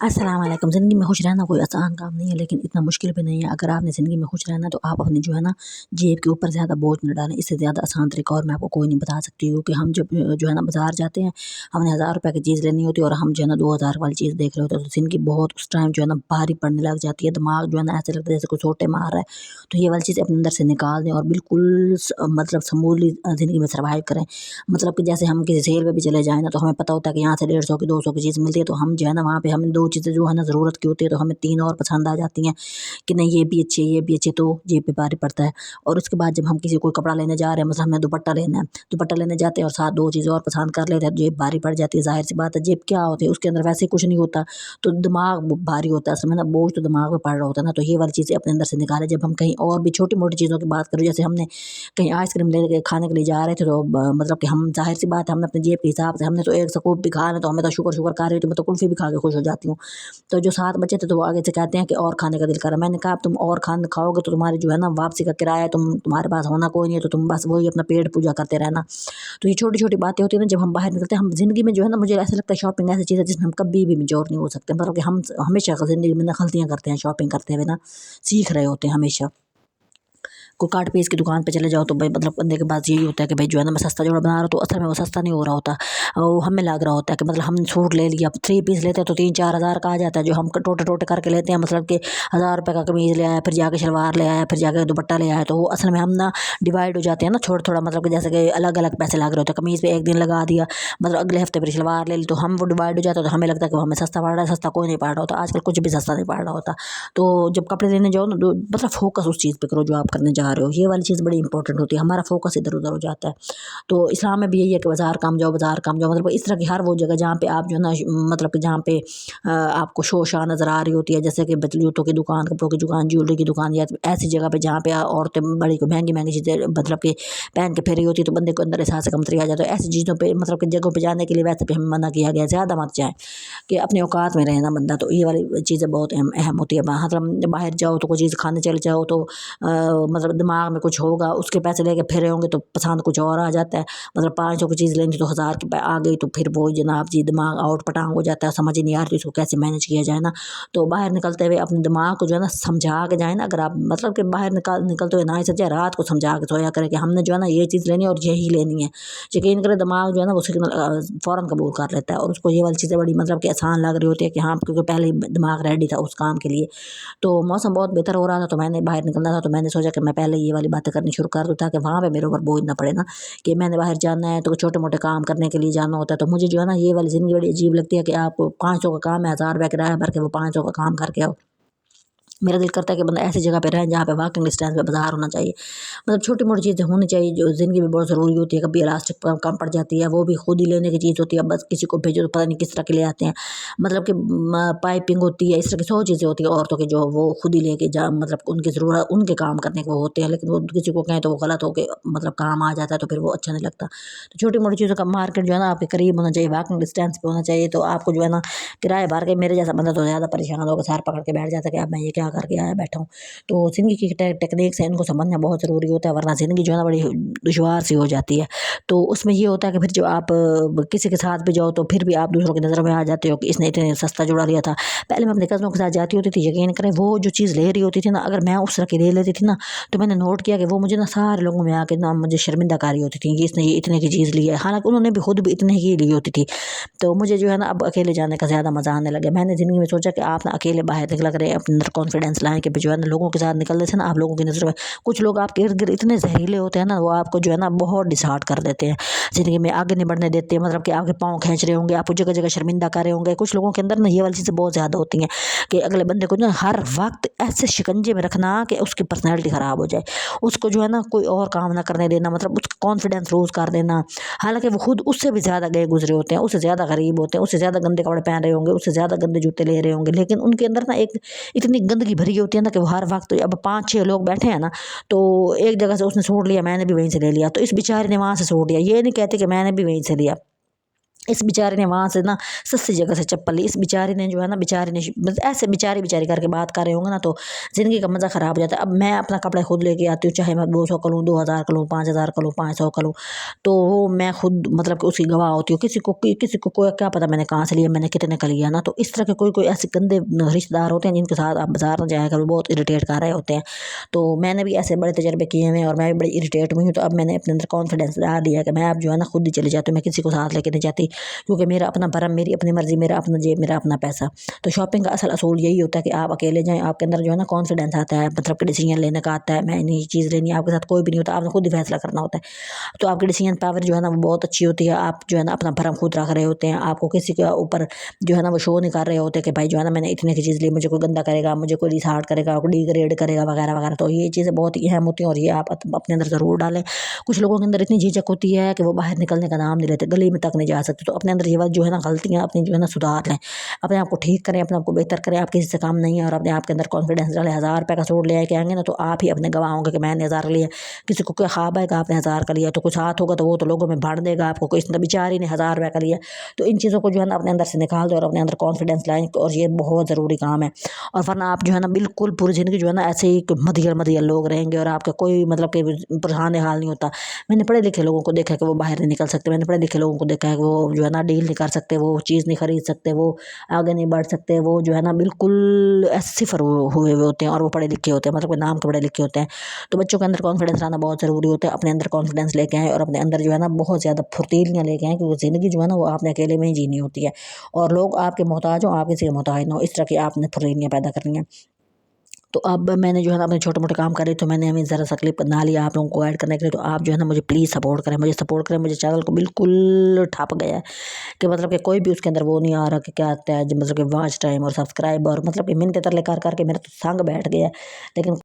अस्सलाम वालेकुम। ज़िंदगी में खुश रहना कोई आसान काम नहीं है, लेकिन इतना मुश्किल भी नहीं है। अगर आपने ज़िंदगी में खुश रहना तो आप अपनी जो है ना जेब के ऊपर ज़्यादा बोझ न डालें। इससे ज़्यादा आसान तरीका और मैं आपको कोई नहीं बता सकती, क्योंकि हम जब जो है ना बाज़ार जाते हैं, हमने 1000 रुपये की चीज़ लेनी होती है और हम जो है ना 2000 वाली चीज़ देख रहे होते हैं, तो ज़िंदगी बहुत उस टाइम जो है ना भारी पड़ने लग जाती है। दिमाग जो है ना ऐसे लगता है जैसे कोई सोटे मार रहा है। तो ये वाली चीज़ अपने अंदर से निकाल दें और बिल्कुल मतलब समूली ज़िंदगी में सर्वाइव करें। मतलब कि जैसे हम किसी सेल में भी चले जाएँ ना, तो हमें पता होता है कि यहाँ से 150 की 200 की चीज़ मिलती है, तो हम जो है ना वहाँ पे हमें 2 चीज़ें जो है ना ज़रूरत की होती है, तो हमें 3 और पसंद आ जाती हैं कि नहीं ये भी अच्छी है, ये भी अच्छी है, तो जेब पे भारी पड़ता है। और उसके बाद जब हम किसी कोई कपड़ा लेने जा रहे हैं, मतलब हमें दुपट्टा लेना है, दुपट्टा लेने जाते हैं और साथ 2 चीज़ें और पसंद कर लेते हैं, जेब भारी पड़ जाती है। ज़ाहिर सी बात है, जेब क्या होती है, उसके अंदर वैसे ही कुछ नहीं होता, तो दिमाग भारी होता है। असल में ना बोझ तो दिमाग में पड़ रहा होता है ना, तो ये वाली चीज़ें अपने अंदर से निकालें। जब हम कहीं और भी छोटी मोटी चीज़ों की बात करें, जैसे हमने कहीं आइसक्रीम लेने खाने के लिए जा रहे थे, तो मतलब कि हम ज़ाहिर सी बात है हमने अपने जेब के हिसाब से, हमने तो एक स्कूप भी खा लें तो हमें तो शुगर शुगर खा रही थी, मैं तो कुल्फ़ी भी खा के खुश हो जाती हूँ। तो जो 7 बच्चे थे, तो वो आगे से कहते हैं कि और खाने का दिल कर रहा है। मैंने कहा अब तुम और खाना खाओगे तो तुम्हारी जो है ना वापसी का किराया तुम्हारे पास होना कोई नहीं है, तो तुम बस वही अपना पेट पूजा करते रहना। तो ये छोटी छोटी बातें होती है ना, जब हम बाहर निकलते हैं, हम ज़िंदगी में जो है ना, मुझे ऐसा लगता है शॉपिंग ऐसी चीज़ है जिसमें हम कभी भी मेच्योर नहीं हो सकते। मतलब कि हम हमेशा ज़िंदगी में ना गलतियाँ करते हैं शॉपिंग करते हुए ना, सीख रहे होते हैं हमेशा। कोई काट पीस की दुकान पे चले जाओ तो भाई मतलब बंदे के पास यही होता है कि भाई जो है ना मैं सस्ता जोड़ा बना रहा हूँ, तो असल में वो सस्ता नहीं हो रहा होता। वो हमें लग रहा होता है कि मतलब हम सूट ले लिया, 3 पीस लेते हैं तो 3-4 हज़ार का आ जाता है, जो हम टोटे टोटे करके लेते हैं, मतलब कि 1000 रुपये का कमीज़ ले आया, फिर जाके शलवार ले आया, फिर जाके दुपट्टा ले आया, तो वो असल में हम ना डिवाइड हो जाते हैं ना थोड़ा थोड़ा, मतलब कि जैसे कि अलग अलग पैसे लग रहे होते हैं। कमीज़ पे एक दिन लगा दिया, मतलब अगले हफ्ते फिर शलवार ले ली, तो हम वो डिवाइड हो जाता है, तो हमें लगता है कि वो हमें सस्ता पड़ रहा है। सस्ता कोई नहीं पड़ रहा होता, आजकल कुछ भी सस्ता नहीं पड़ रहा होता। तो जब कपड़े लेने जाओ ना, तो मतलब फोकस उस चीज़ पे करो जो आप करने जा रहे हो। ये वाली चीज़ बड़ी इंपॉर्टेंट होती है, हमारा फोकस इधर उधर हो जाता है। तो इस्लाम में भी यही है कि बाज़ार काम जाओ, बाज़ार काम जाओ, मतलब इस तरह की हर वो जगह जहाँ पे आप जो है ना मतलब कि जहाँ पे आपको शोशा नज़र आ रही होती है, जैसे कि जूतों की दुकान, कपड़ों की दुकान, ज्वेलरी की दुकान, या ऐसी जगह पे जहाँ पे औरतें बड़ी को महंगी महंगी चीज़ें मतलब कि पहन के फिर रही होती है, तो बंदे को अंदर एहसास कमतरी आ जाता है। ऐसी चीज़ों पर मतलब कि जगहों पर जाने के लिए वैसे भी हमें मना किया गया, ज़्यादा मत जाए कि अपने औकात में रहना बंदा। तो ये वाली चीज़ें बहुत अहम होती है। मतलब बाहर जाओ तो कोई चीज़ खाने चले जाओ, तो मतलब दिमाग में कुछ होगा, उसके पैसे लेके फिर होंगे तो पसंद कुछ और आ जाता है। मतलब 500 की चीज़ लेनी तो 1000 की आ गई, तो फिर वो जनाब जी दिमाग आउट पटांग हो जाता है, समझ ही नहीं आ रही इसको कैसे मैनेज किया जाए ना। तो बाहर निकलते हुए अपने दिमाग को जो है ना समझा के जाए ना। अगर आप मतलब कि बाहर निकलते हुए ना ही समझे, रात को समझा के सोया करें कि हमने जो है ना ये चीज़ लेनी है और यही लेनी है। यकीन करें दिमाग जो है ना वो सिग्नल फ़ौरन कबूल कर लेता है, और उसको ये वाली चीज़ें बड़ी मतलब कि आसान लग रही होती है कि हाँ, क्योंकि पहले ही दिमाग रेडी था उस काम के लिए। तो मौसम बहुत बेहतर हो रहा था, तो मैंने बाहर निकलना था, तो मैंने सोचा कि मैं पहले ये वाली बातें करनी शुरू कर दूँ, ताकि वहाँ पे मेरे ऊपर बोझ ना पड़े ना कि मैंने बाहर जाना है, तो छोटे मोटे काम करने के लिए जाना होता है। तो मुझे जो है ना ये वाली ज़िंदगी बड़ी अजीब लगती है कि आप 500 का काम है, 1000 रुपये किराया भर के वो 500 का काम करके आओ। मेरा दिल करता है कि बंदा ऐसी जगह पे रहे जहाँ पे वॉकिंग डिस्टेंस पे बाज़ार होना चाहिए। मतलब छोटी मोटी चीज़ें होनी चाहिए जो ज़िंदगी में बहुत ज़रूरी होती है। कभी इलास्टिक कम पड़ जाती है, वो भी खुद ही लेने की चीज़ होती है, बस किसी को भेजो तो पता नहीं किस तरह के ले आते हैं। मतलब कि पाइपिंग होती है, इस तरह की 100 चीज़ें होती है औरतों की, जो वो खुद ही लेके जा मतलब उनकी ज़रूरत उनके काम करने के वो होते हैं, लेकिन वो किसी को कहें तो वो गलत हो के मतलब काम आ जाता है, तो फिर वो अच्छा नहीं लगता। तो छोटी मोटी चीज़ों का मार्केट जो है ना आपके करीब होना चाहिए, वॉकिंग डिस्टेंस पे होना चाहिए। तो आपको जो है ना किराए भर के, मेरे जैसा बंदा तो ज़्यादा परेशान होकर सर पकड़ के बैठ जाता है कि अब मैं ये क्या करके आया बैठा हूँ। तो ज़िंदगी की टेक्निक से इनको समझना बहुत ज़रूरी होता है, वरना ज़िंदगी जो है ना बड़ी दुश्वार सी हो जाती है। तो उसमें ये होता है कि फिर जो आप किसी के साथ भी जाओ, तो फिर भी आप दूसरों की नज़र में आ जाते हो कि इसने इतने सस्ता जोड़ा लिया था। पहले मैं अपने कज़नों के साथ जाती होती थी, यकीन करें वो जो चीज़ ले रही होती थी ना, अगर मैं उस तरह की ले लेती थी ना, तो मैंने नोट किया कि वो मुझे ना सारे लोगों में आके ना मुझे शर्मिंदा कारी होती थी कि इसने ये इतने की चीज़ ली है, हालांकि उन्होंने भी खुद भी इतने की ली होती थी। तो मुझे जो है ना अब अकेले जाने का ज़्यादा मज़ा आने लगा। मैंने ज़िंदगी में सोचा कि आप ना अकेले बाहर निकला करें, अपने अंदर कॉन्फिडेंस लाएँ कि जो है ना लोगों के साथ निकलने से ना आप लोगों की नज़र में, कुछ लोग आपके इर्द गिर्द इतने जहरीले होते हैं ना, वो आपको जो है ना बहुत डिसहार्ट कर देते हैं, ज़िंदगी में आगे नहीं बढ़ने देते। मतलब कि आपके पाँव खींच रहे होंगे, आपको जगह जगह शर्मिंदा कर रहे होंगे। कुछ लोगों के अंदर ना ये वाली चीज़ें बहुत ज़्यादा होती हैं कि अगले बंदे को ना हर वक्त ऐसे शिकंजे में रखना कि उसकी पर्सनैलिटी ख़राब हो जाए, उसको जो है ना कोई और काम ना करने देना, मतलब उसका कॉन्फिडेंस लूज़ कर देना। हालांकि वो खुद उससे भी ज़्यादा गए गुजरे होते हैं, उससे ज़्यादा गरीब होते हैं, उससे ज़्यादा गंदे कपड़े पहन रहे होंगे, उससे ज़्यादा गंदे जूते ले रहे होंगे, लेकिन उनके अंदर ना एक इतनी गंदगी भरी होती है ना कि वो हर वक्त, अब 5-6 लोग बैठे हैं ना, तो एक जगह से उसने सूट लिया, मैंने भी वहीं से ले लिया, तो इस बेचारे ने वहाँ से सूट लिया, ये नहीं कहते कि मैंने भी वहीं से लिया। इस बेचारे ने वहाँ से ना सस्ती जगह से चप्पल ली। इस बेचारी ने जो है ना, बेचारी ने ऐसे बेचारी करके बात कर रहे होंगे ना, तो ज़िंदगी का मज़ा ख़राब हो जाता है। अब मैं अपना कपड़ा खुद लेके आती हूँ, चाहे मैं 200 का लूँ, 2000 का लूँ, 5000 का लूँ, 500 का लूँ, तो वो मैं खुद मतलब कि उसकी गवाह होती हूँ। किसी को कोई क्या पता मैंने कहाँ से लिया, मैंने कितने का लिया ना। तो इस तरह के कोई ऐसे गंदे रिश्तेदार होते हैं जिनके साथ आप बाजार में जाया कर, वो बहुत इरिटेट कर रहे होते हैं। तो मैंने भी ऐसे बड़े तजर्बे किए हैं और मैं भी बड़ी इरिटेट हुई हूँ। तो अब मैंने अपने अंदर कॉन्फिडेंस डाल दिया कि मैं अब जो है ना खुद ही चली जाती हूँ, मैं किसी को साथ लेके नहीं जाती, क्योंकि मेरा अपना भरम, मेरी अपनी मर्जी, मेरा अपना जेब, मेरा अपना पैसा। तो शॉपिंग का असल असूल यही होता है कि आप अकेले जाएं, आपके अंदर जो है ना कॉन्फिडेंस आता है, मतलब कि डिसीजन लेने का आता है। मैं नहीं चीज़ लेनी है, आपके साथ कोई भी नहीं होता, आपने खुद ही फैसला करना होता है। तो आपकी डिसीजन पावर जो है ना वो बहुत अच्छी होती है। आप जो है ना अपना भरम खुद रख रहे होते हैं, आपको किसी के ऊपर जो है ना वो शो नहीं कर रहे होते कि भाई जो है ना मैंने इतने की चीज़ ली, मुझे कोई गंदा करेगा, मुझे कोई रिसार्ट करेगा, कोई डिग्रेड करेगा वगैरह वगैरह। तो ये चीज़ें बहुत ही अहम होती हैं और ये आप अपने अंदर ज़रूर डालें। कुछ लोगों के अंदर इतनी झिझक होती है कि वो बाहर निकलने का नाम नहीं लेते, गली में तक नहीं जा सकते। तो अपने अंदर ये बात जो है ना गलतियाँ अपनी जो है ना सुधार लें, अपने आप को ठीक करें, अपने आप को बेहतर करें। आप किसी से काम नहीं है और अपने आप के अंदर कॉन्फिडेंस डालें। 1000 रुपये का सूट ले आए के आएंगे ना, तो आप ही अपने गवाह होंगे कि मैंने 1000 लिया। किसी को क्या ख्वाब है कि आपने 1000 का लिया, तो कुछ हाथ होगा तो वो तो लोगों में बांट देगा आपको, कोई इसने बेचारी ने 1000 रुपये का लिया। तो इन चीज़ों को जो है ना अपने अंदर से निकाल दो और अपने अंदर कॉन्फिडेंस लाएं, और ये बहुत ज़रूरी काम है। और वरना आप जो है ना बिल्कुल पूरी ज़िंदगी जो है ना ऐसे ही मधियर मधियर लोग रहेंगे और आपका कोई मतलब कि परेशान हाल नहीं होता। मैंने पढ़े लिखे लोगों को देखा है कि वो बाहर नहीं निकल सकते, मैंने पढ़े लिखे लोगों को देखा है कि वो जो है ना डील नहीं कर सकते, वो चीज़ नहीं खरीद सकते, वो आगे नहीं बढ़ सकते, वो जो है ना बिल्कुल सिफर हुए हुए होते हैं और वो पढ़े लिखे होते हैं, मतलब कि नाम के पढ़े लिखे होते हैं। तो बच्चों के अंदर कॉन्फिडेंस लाना बहुत ज़रूरी होता है। अपने अंदर कॉन्फिडेंस लेके आएँ और अपने अंदर जो है ना बहुत ज़्यादा फुर्तीलियाँ लेके आएँ, क्योंकि ज़िंदगी जो है ना वो आपने अकेले में ही जीनी होती है। और लोग आपके मोहताज हों, आप किसी के मोहताज ना हो, इस तरह की आपने फुर्तीलियाँ पैदा करनी है। तो अब मैंने जो है ना अपने छोटे मोटे काम करे, तो मैंने हमें ज़रा सा क्लिप बना लिया आप लोगों को ऐड करने के लिए। तो आप जो है ना मुझे प्लीज़ सपोर्ट करें, मुझे सपोर्ट करें। मुझे चैनल को बिल्कुल ठप गया है कि मतलब कि कोई भी उसके अंदर वो नहीं आ रहा कि क्या आता है, मतलब कि वॉच टाइम और सब्सक्राइब, और मतलब कि मिनटें तरले कर करके मेरा तो संग बैठ गया है। लेकिन